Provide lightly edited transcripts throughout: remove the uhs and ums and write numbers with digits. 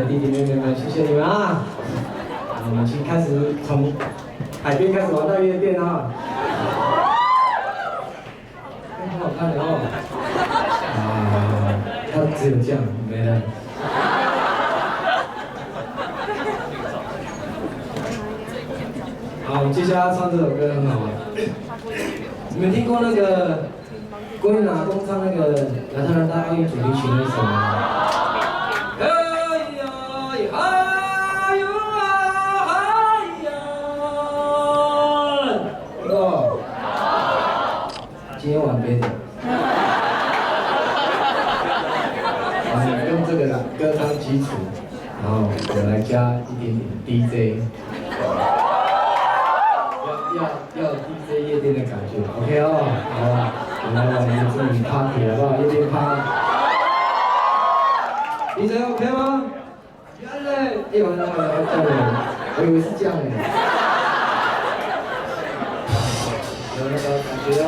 的弟弟妹妹们，谢谢你们啊！我们请开始从海边开始玩到夜店啊！很好看的哦。它只有这样，没了。好，接下来唱这首歌很好玩。你们听过那个郭英拿东唱那个亚特兰大奥运主题曲那首吗？今天玩别的。用这个歌当基础，然后我来加一点点 DJ， 要 DJ 夜店的感觉 ，OK 哦，好啊，我们来玩一个这种 party 好不好？夜店趴 ，DJ OK 吗？原来，完了，我以为是这样的，有那个感觉要。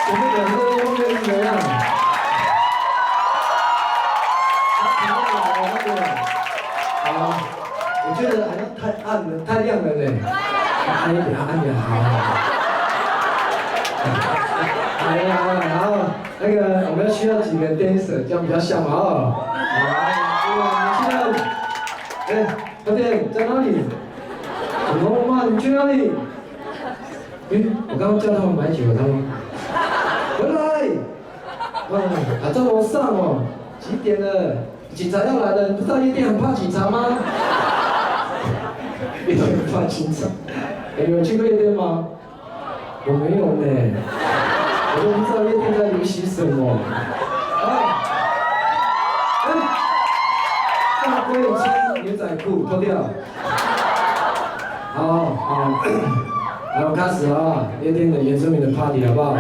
我们两个后面是怎样？好，我觉得好像太暗了，太亮了呢。按一点，按一点，好。来呀，然后那个我们需要几个 dancer， 这样比较像嘛哦。好，我们需要，哎，小点在哪里？罗妈，你去哪里？我刚刚叫他们买酒，他们回来。这么上哦，几点了？警察要来了，你不知道夜店很怕警察吗？夜店很怕警察。有去过夜店吗？我没有呢，我都不知道夜店在流行什么。大龟穿牛仔裤脱掉。好，然后开始啊，夜店的原住民的 party 好不好？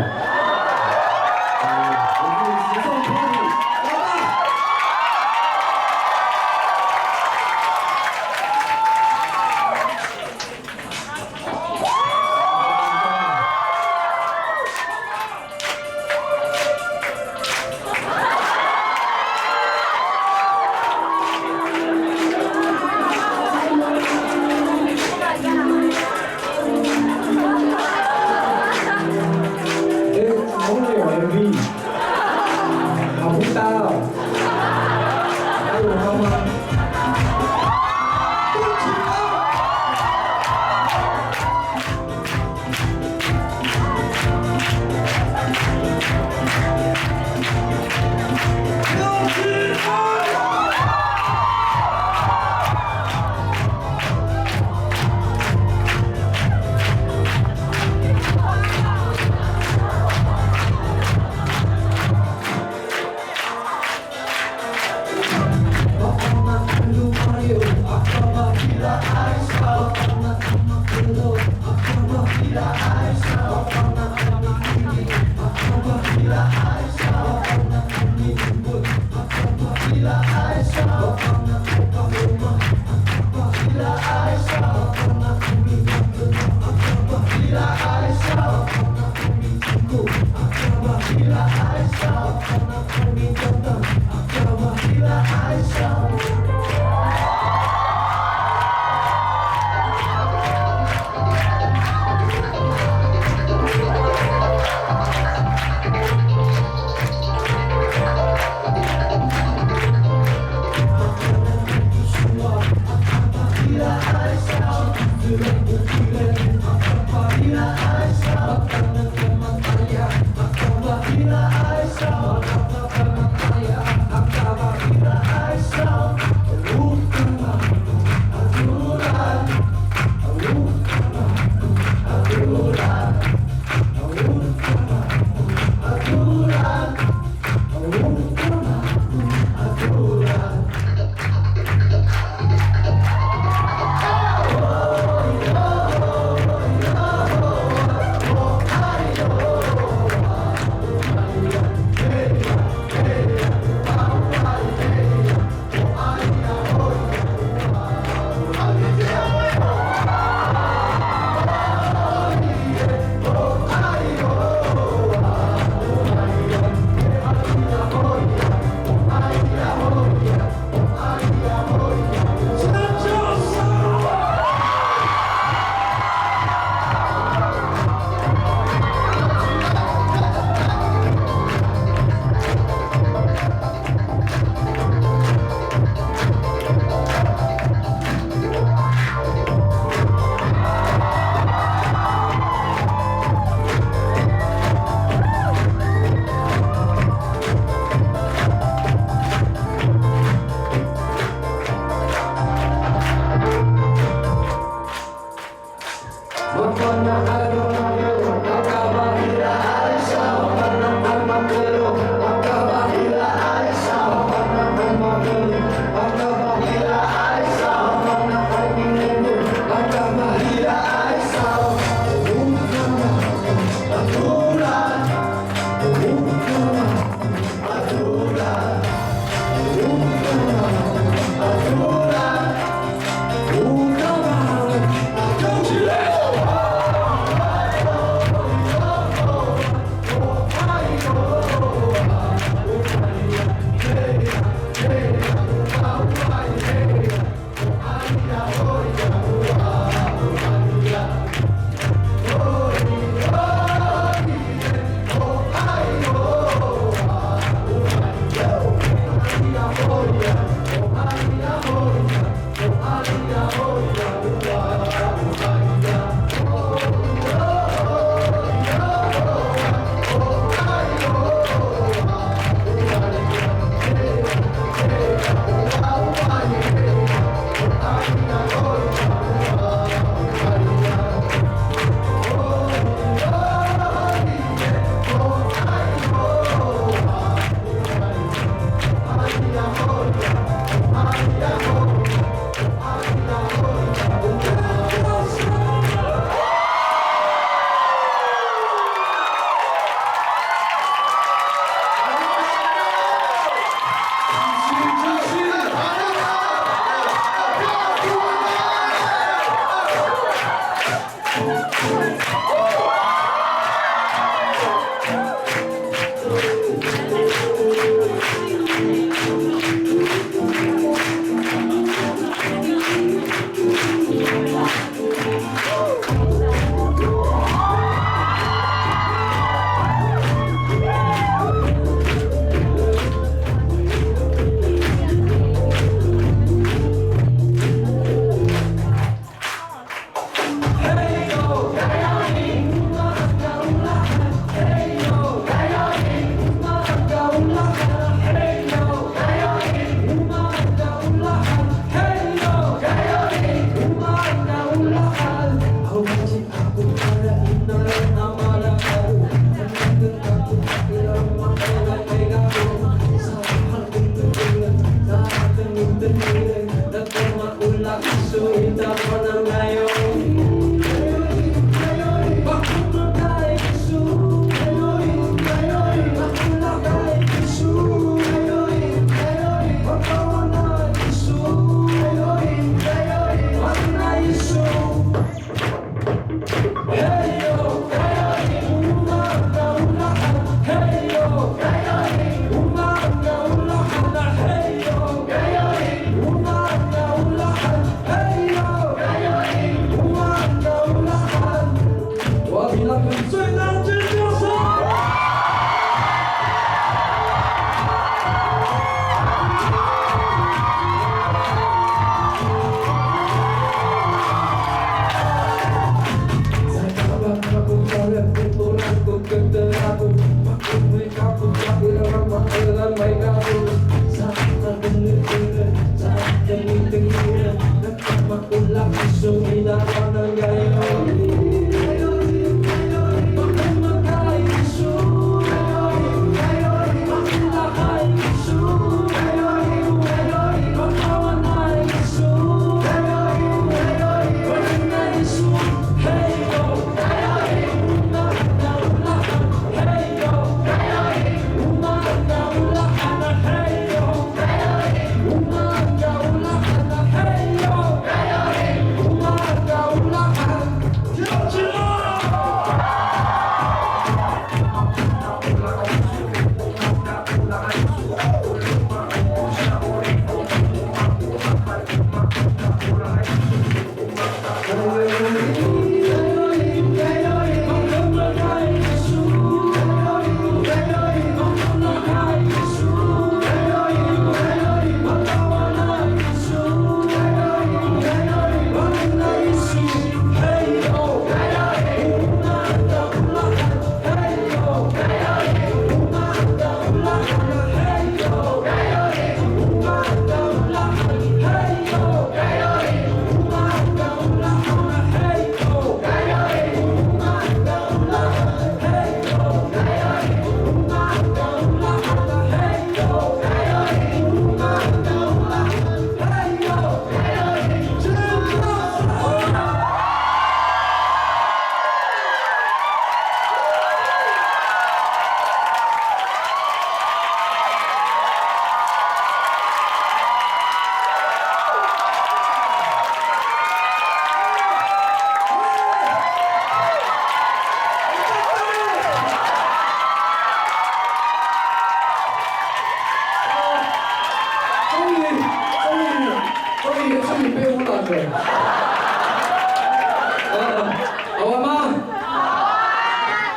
好玩吗？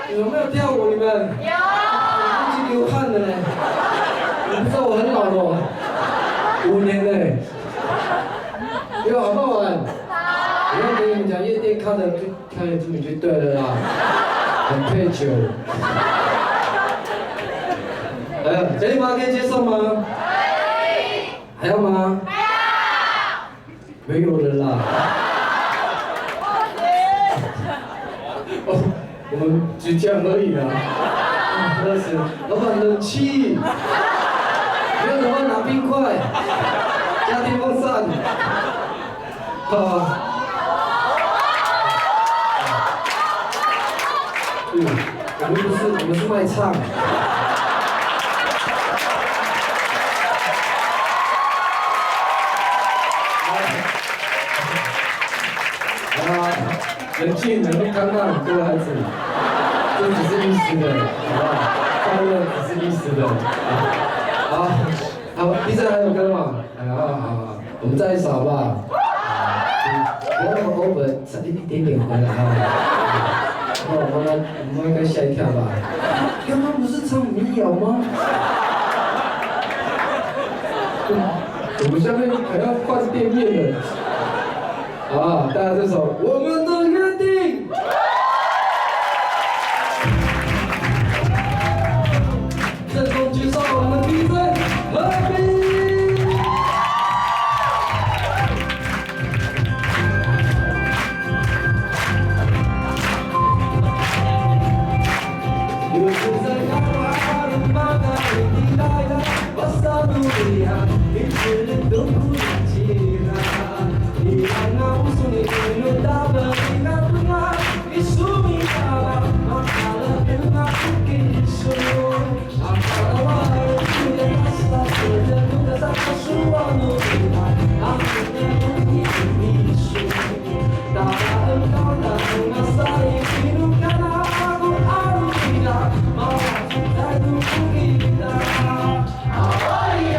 有没有跳舞？你们？有。已经流汗了呢。你不知道我很老了，5年嘞。有好不好玩？我要跟你们讲，夜店看的这么就对了啦，很配酒。这里吗？可以接受吗？可以。还要吗？还要。没有了啦。哦，我们就这样而已啦。真的是，老板冷气，没有的话拿冰块，加电风扇。好。我们是卖唱。冷静，然后刚刚各位孩子，这只是一时的，好不好？快乐只是一时的，好，第三还有歌嘛？好，我们再一首好不好？不要那么 over， 一点点回来啊。我们应该吓一跳吧？刚刚不是唱民谣吗？我们下面还要换店面了。好，大家这首《我们的约定》。郑重介绍我们的 DJ 和平。有时在高瓦的马达里地带的瓦萨努里亚，一直人都不理解他。你让那无数年没有大本，你看不嘛？你说明白吧？马卡了变马不给说，马卡了瓦尔不要马斯拉斯的路在上树瓦努里亚，阿姆的不听你说，大大很高大，马萨里一路看那古阿鲁比亚，马拉松态度不给他。哦呀。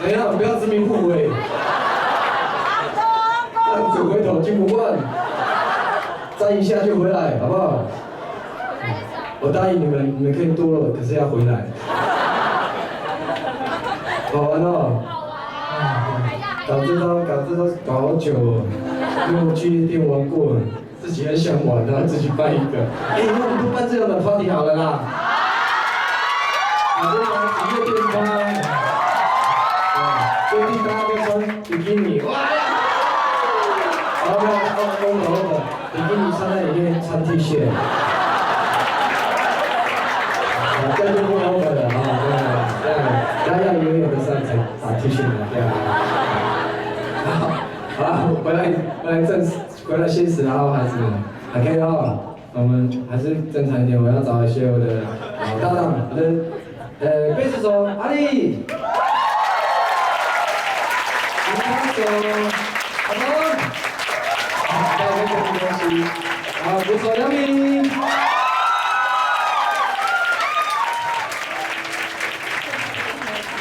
怎样？不要自鸣互为，浪子回头金不换，站一下就回来，好不好？我答应你们，你们可以多了，可是要回来。好玩哦！搞这招搞好久哦，因为我去夜店玩过，自己很想玩，然后自己办一个。那我们都办这样的 party 好了啦。好，就玩夜店吧。最近大家都穿比基尼，哇！然后比基尼穿在里面穿 T 恤，这样就不 over 了啊，对，大家要游泳的时候才打 T 恤嘛，对啊。好了，回来现实，然后孩子们。OK 哦，我们还是正常一点，我要找一些我的老搭档，我的贝斯手阿力，吉他手阿东，大家恭喜恭喜，好，鼓手梁明。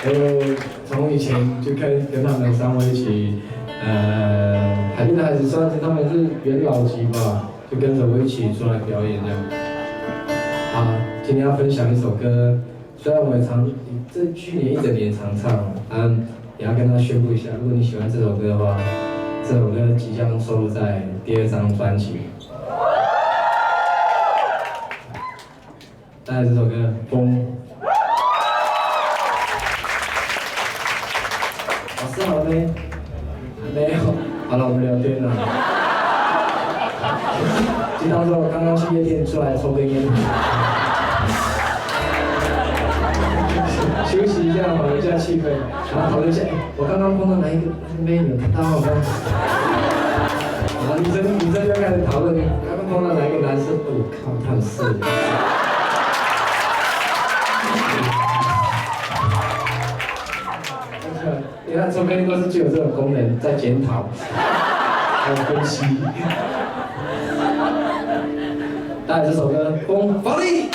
我从以前就跟他们三位一起，海边的孩子算是他们是元老级吧，就跟着我一起出来表演这样。好，今天要分享一首歌，虽然我也这去年一整年常唱，也要跟他宣布一下，如果你喜欢这首歌的话，这首歌即将收录在第2张专辑。带来这首歌《风》。老师好没？还没有。好了，我们聊天了。就当做我刚刚去夜店出来抽根烟，休息一下，缓一下气氛，然后讨论一下，我刚刚碰到哪一个妹有看到吗？然后女生就开始讨论，刚刚碰到哪一个男生？我靠，他很色。你看，周边都是具有这种功能，在检讨，还有分析。带来这首歌《风》，发力。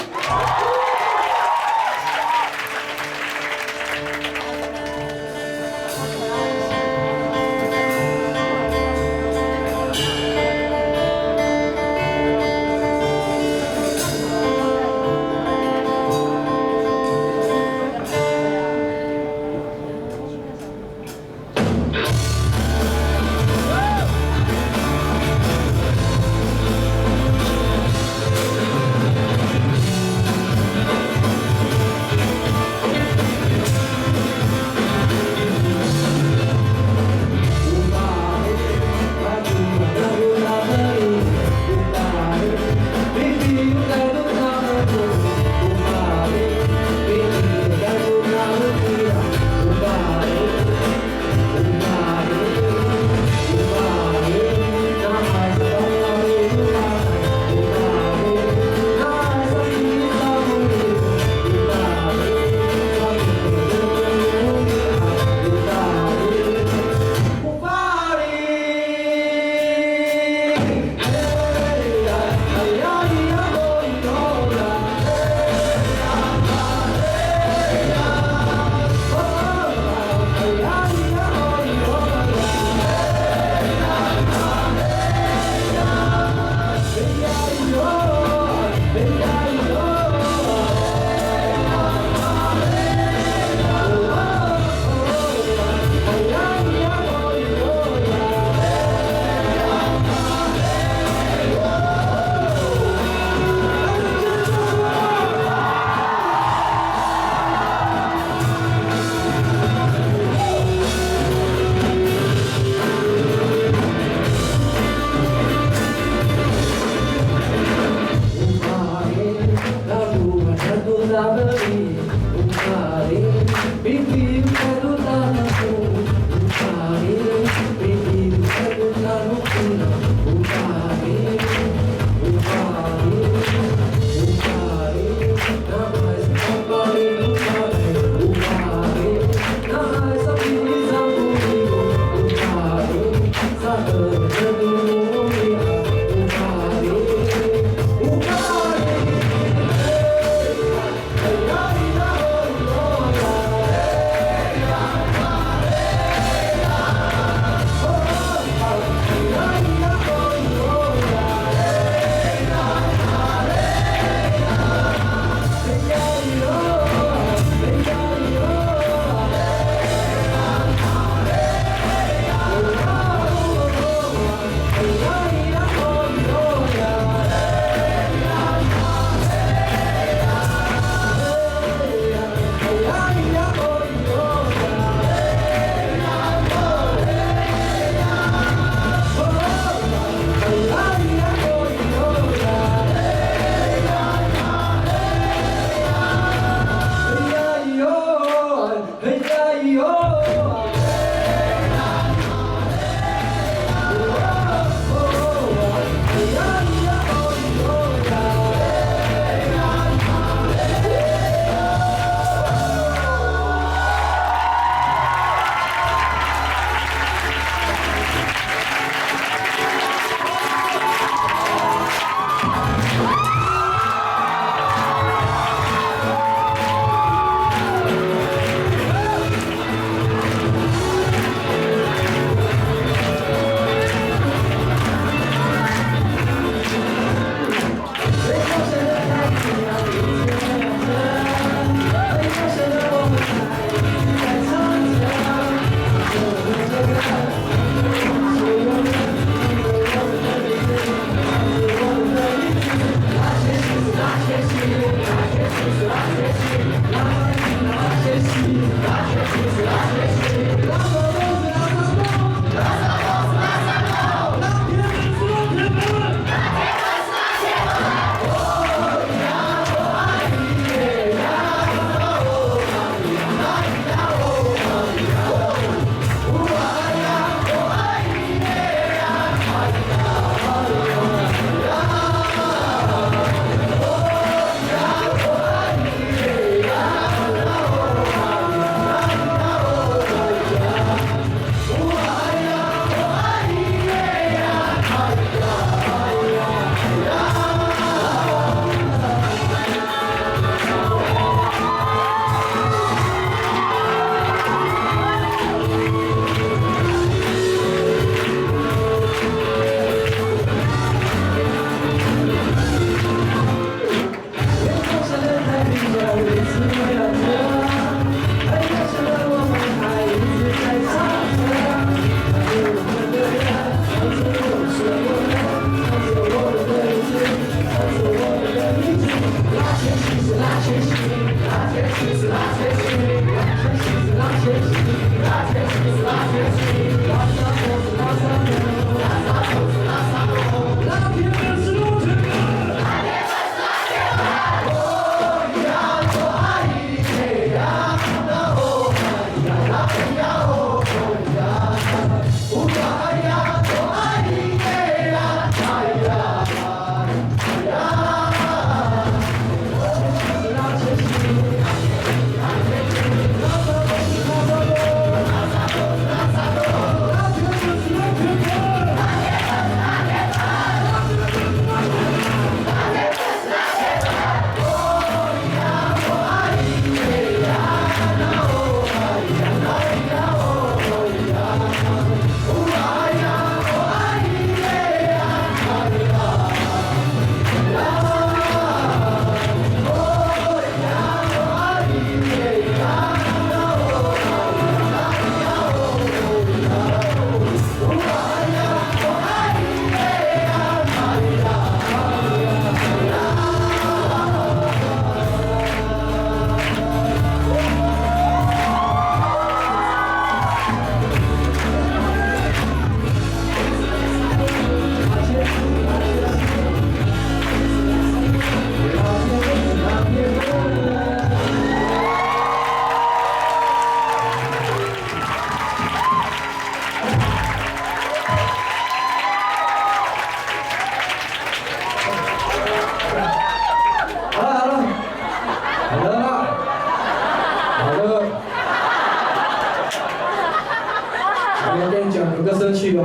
去哦。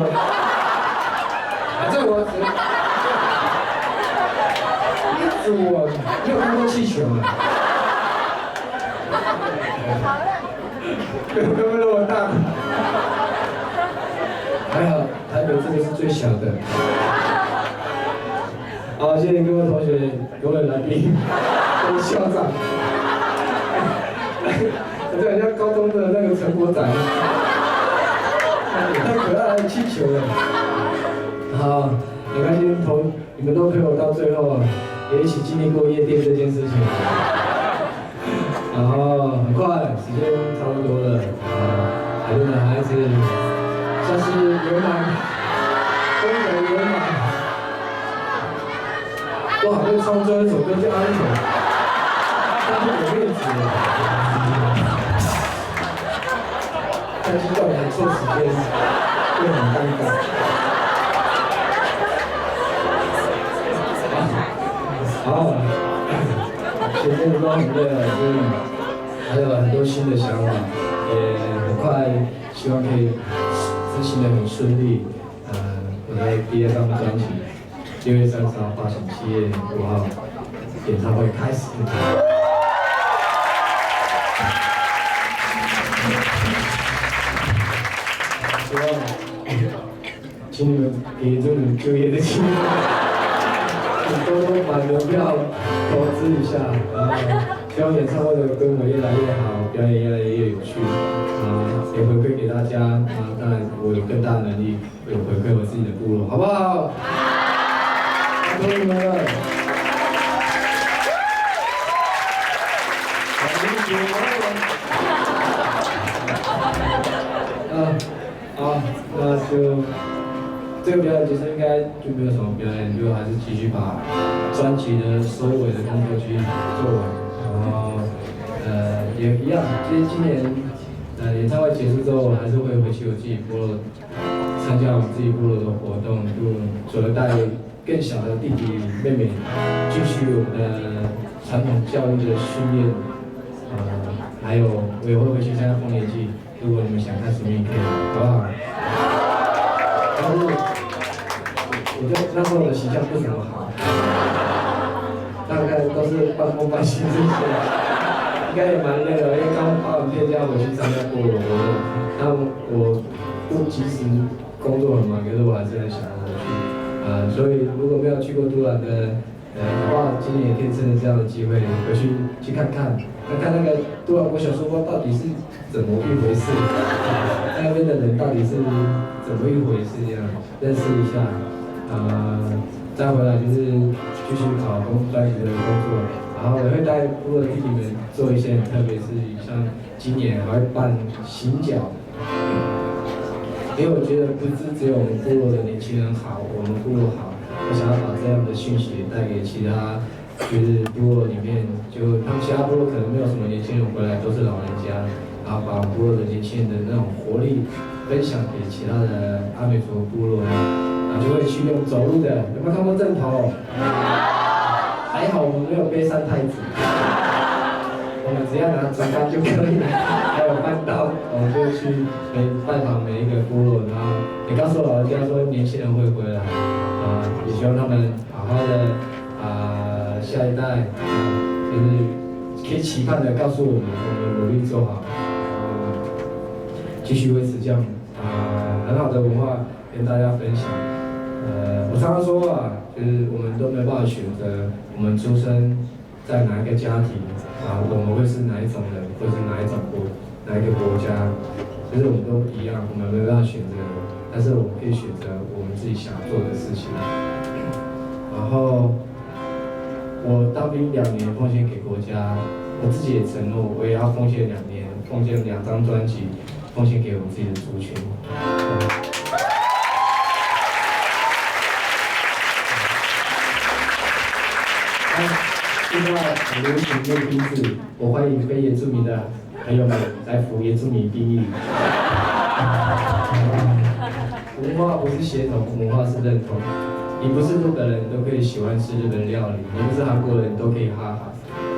反正我一直我没有看过气球啊，有没有那么大？还好台北这个是最小的。好，谢谢各位同学、各位来宾、各位校长。我这很像高中的那个成果展。 太可爱了，气球了。好，很开心你们都陪我到最后，也一起经历过夜店这件事情。然后很快，时间差不多了，海伦的孩子算是圆满，功德圆满。都还会唱最后一首歌叫《安全》，太不给面子了。 但是到喊错时间，会很尴尬。好，前面都很累了，所以还有很多新的想法，也很快希望可以执行得很顺利。我的毕业专辑， 6月30号发行，7月5号演唱会开始。希望请你们给这种就业的机会，多多把门票投资一下，然后希望演唱会的规模越来越好，表演越来越有趣，也回馈给大家，当然我有更大的能力，会回馈我自己的部落，好不好？拜托你们了。那就这个表演其实应该就没有什么表演，就还是继续把专辑的收尾的工作去做完，然后也一样，其实今年演唱会结束之后，我还是会回去我自己部落参加我自己部落的活动，就除了带更小的弟弟妹妹继续我们的传统教育的训练，还有我也会回去参加丰年祭，如果你们想看什么影片，好不好？但是我觉得那时候的形象不怎么好，大概都是半梦半醒这些，应该也蛮累的，因为刚发完片就要回去参加部落活动，那我不及时工作很忙，可是我还是很想要回去，所以如果没有去过都兰的话，今年也可以趁着这样的机会回去看看那个都兰国小书包到底是怎么一回事，那边的人到底是怎么一回事，这样认识一下，再回来就是继续考专辑的工作，然后我会带部落的弟弟们做一些很特别的事情，像今年还会办行脚，因为我觉得不是只有我们部落的年轻人好，我们部落好，我想要把这样的讯息带给其他。就是部落里面，就他们其他部落可能没有什么年轻人回来，都是老人家，然后把部落的年轻人的那种活力分享给其他的阿美族部落，然后就会去用走路的，有没有看过阵头？还好我们没有背三太子，我们只要拿竹竿就可以了，还有搬刀，我们就去拜访每一个部落，然后也告诉老人家说年轻人会回来，也希望他们好好的。下一代就是可以期盼的告诉我们，我们努力做好，继续维持这样很好的文化跟大家分享。我常常说就是我们都没办法选择我们出生在哪一个家庭，我们会是哪一种人，或是哪一个国家，就是我们都一样，我们没办法选择，但是我们可以选择我们自己想做的事情，然后。我当兵2年，奉献给国家，我自己也承诺，我也要奉献2年，奉献2张专辑，奉献给我们自己的族群。现在很流行练兵制，我欢迎非原住民的朋友们来服原住民兵役。文化不是协同，文化是认同。你不是日本人都可以喜欢吃日本料理，你不是韩国人都可以哈哈，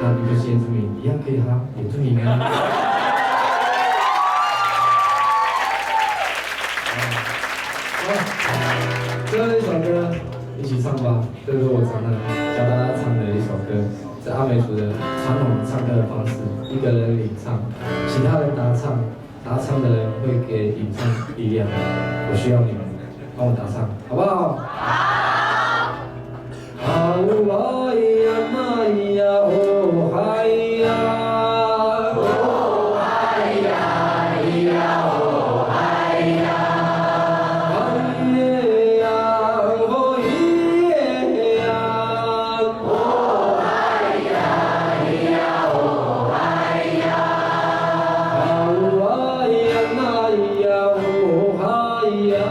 那你不是原住民一样可以哈原住民啊。最后一首歌一起唱吧，这是我常常教大家唱的一首歌，是阿美族的传统唱歌的方式，一个人领唱，其他人答唱，答唱的人会给领唱力量，我需要你们帮我答唱，好不好？Allah ya Maya oh Haya oh Haya ya oh Haya Haya oh Haya oh Haya ya oh Haya Allah ya Maya oh Haya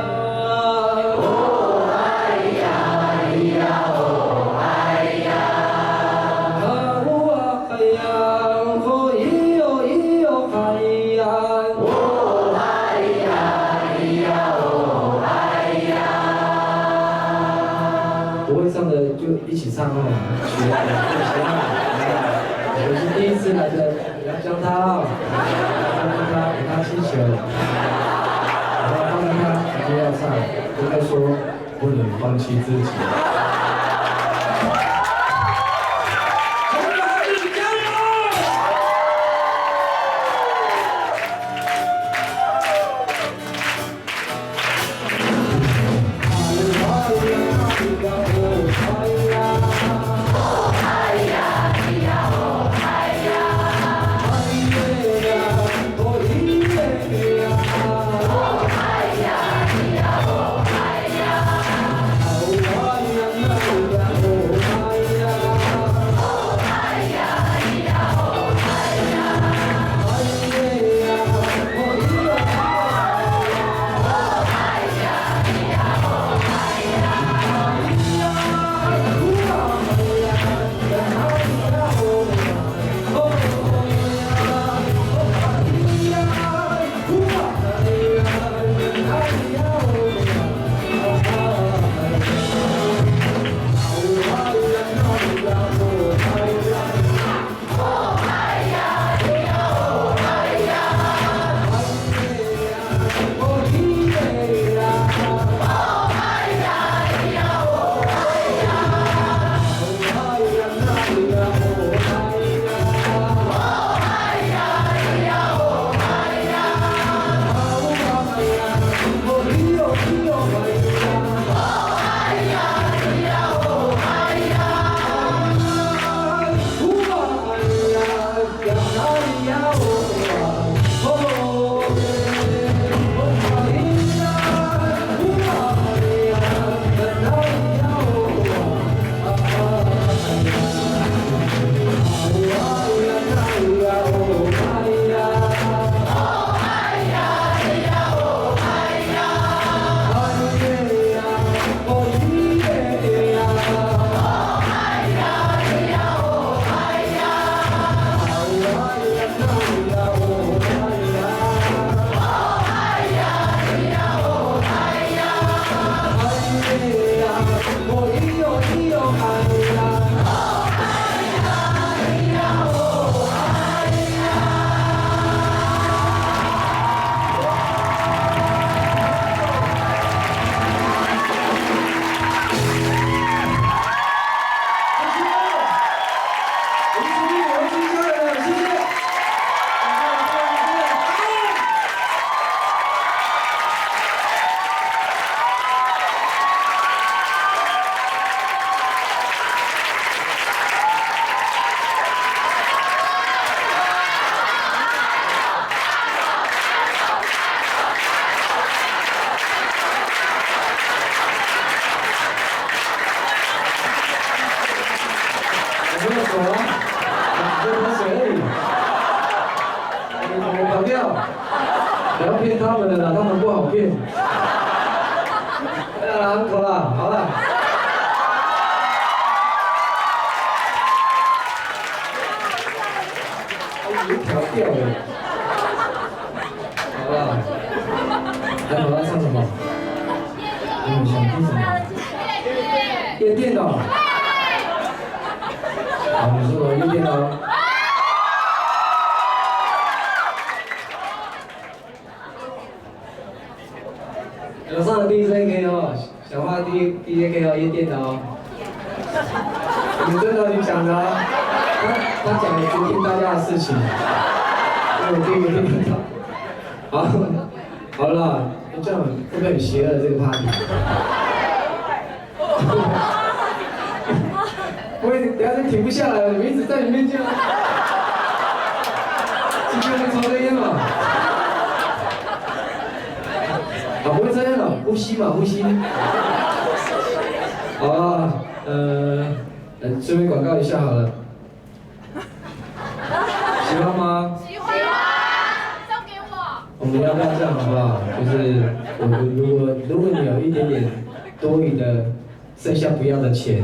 不会唱的就一起唱哦，学我是第一次来的，要教他哦，给他气球，然后帮他一定要唱，不要说不能放弃自己。不要骗他们的啦，他们不好骗。安可啦，好了。有调调的。好了，来，我要唱什么？你们想听什么？夜店的。好，你说我夜店的。 楼上的 DJ 哦，小花 DJ 哦，夜店的哦。你真的你讲的啊？他讲的不听大家的事情，我听不到。好了，这样会不会很邪恶这个 party？ 我等下就停不下来了，你们一直在里面这样。今天会抽根烟嘛？ 啊，不会这样的，呼吸嘛，呼吸。好啊，顺便广告一下好了。喜欢吗？喜欢，送给我。我们要不要这样好不好？就是如果你有一点点多余的剩下不要的钱，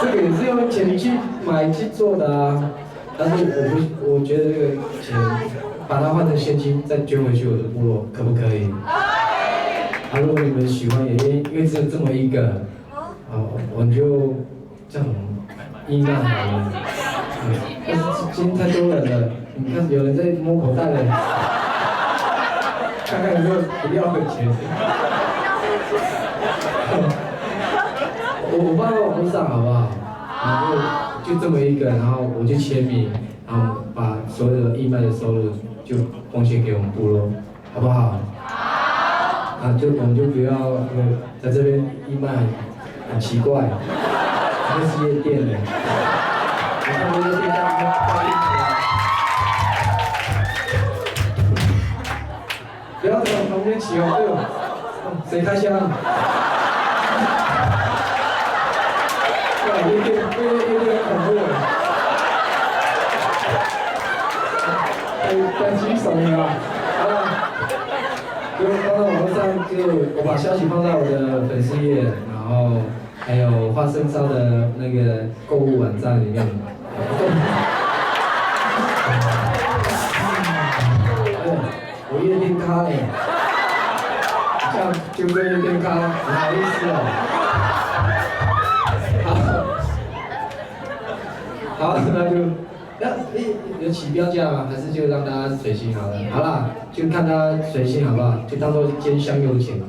这个也是用钱去买去做的啊。 但是我觉得这个钱把它换成现金再捐回去我的部落，可不可以？啊，如果你们喜欢，因为只有这么一个，啊，我就这样依赖好了。但是今天太多人了，你看有人在摸口袋了，看看有没有不要的钱。上好不好？然后就这么一个，然后我就签名，然后把所有的义卖的收入就奉献给我们部落，好不好？好。啊，我们就不要在这边义卖很奇怪，那是夜店的，我看过夜店在那边拍衣服啊。不要在我旁边起哦，哎呦，谁开枪？哇，有点恐怖了，该举手了吧？好了，就放到网络上，我把消息放在我的粉丝页，然后还有花生烧的那个购物网站里面。我夜店咖嘞，这样就跟夜店咖，不好意思哦。好，那就有起标价吗？还是就让大家随性好了？好啦，就看他随性好不好？就当做兼香油钱。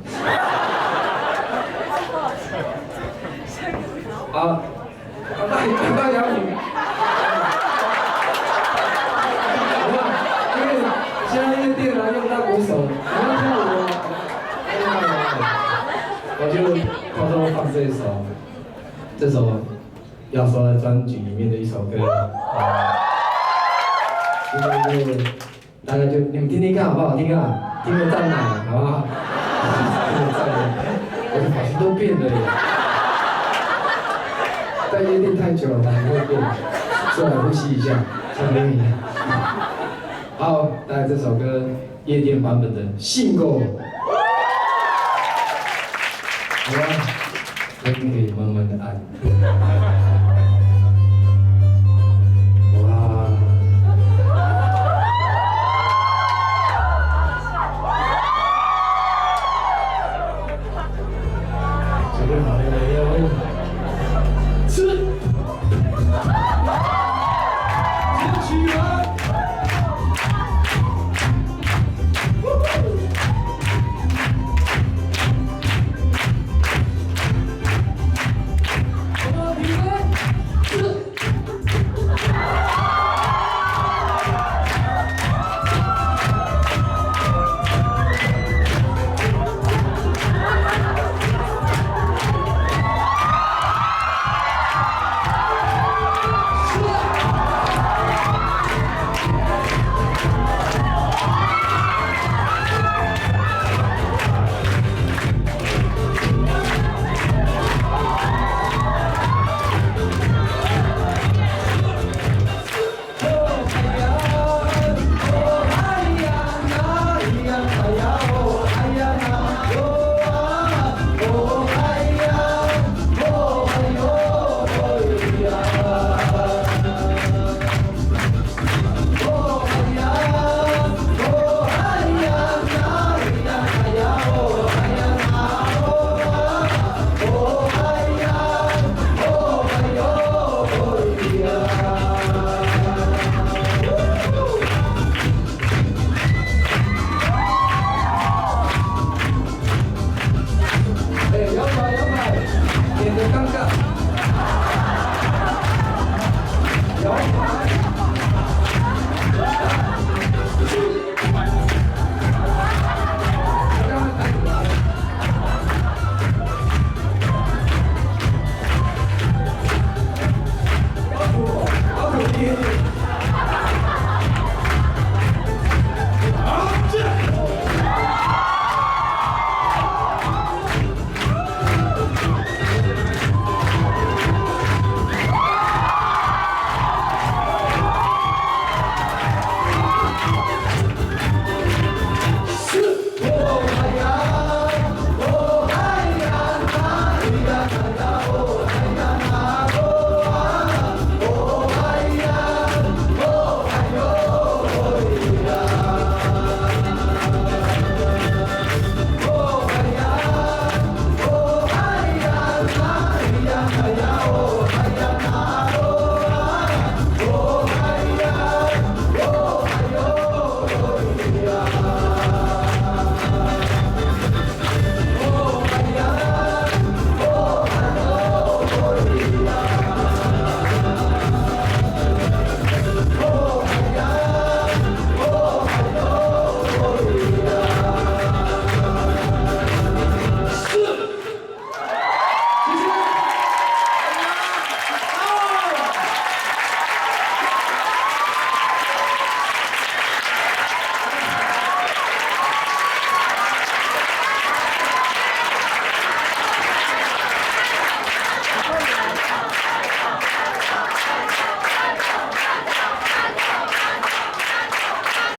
好，大家你。现在那个电脑用到鼓手，你要跳舞吗？我就偷偷放这首，要说的专辑里面的一首歌，大家就你们听听看好不好听啊？听了再买好不好？听了再买，我的发型都变了耶！在夜店太久了，发型会变，出来呼吸一下，唱给你。好，带来这首歌夜店版本的《信狗》，好吧，我们可以慢慢的按。哇，这个好累。